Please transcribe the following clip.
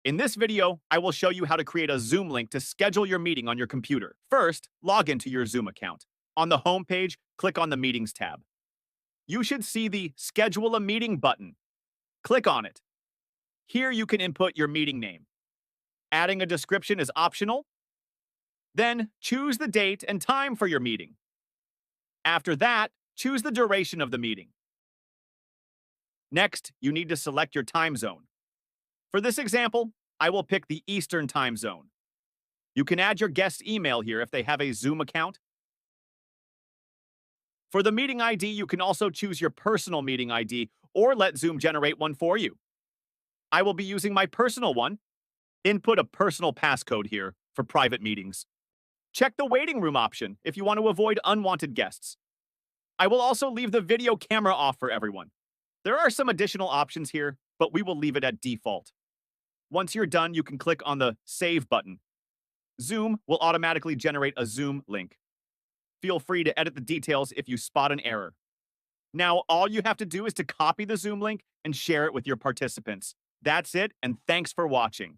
In this video, I will show you how to create a Zoom link to schedule your meeting on your computer. First, log into your Zoom account. On the home page, click on the Meetings tab. You should see the Schedule a Meeting button. Click on it. Here you can input your meeting name. Adding a description is optional. Then, choose the date and time for your meeting. After that, choose the duration of the meeting. Next, you need to select your time zone. For this example, I will pick the Eastern time zone. You can add your guest email here if they have a Zoom account. For the meeting ID, you can also choose your personal meeting ID or let Zoom generate one for you. I will be using my personal one. Input a personal passcode here for private meetings. Check the waiting room option if you want to avoid unwanted guests. I will also leave the video camera off for everyone. There are some additional options here, but we will leave it at default. Once you're done, you can click on the Save button. Zoom will automatically generate a Zoom link. Feel free to edit the details if you spot an error. Now, all you have to do is to copy the Zoom link and share it with your participants. That's it, and thanks for watching.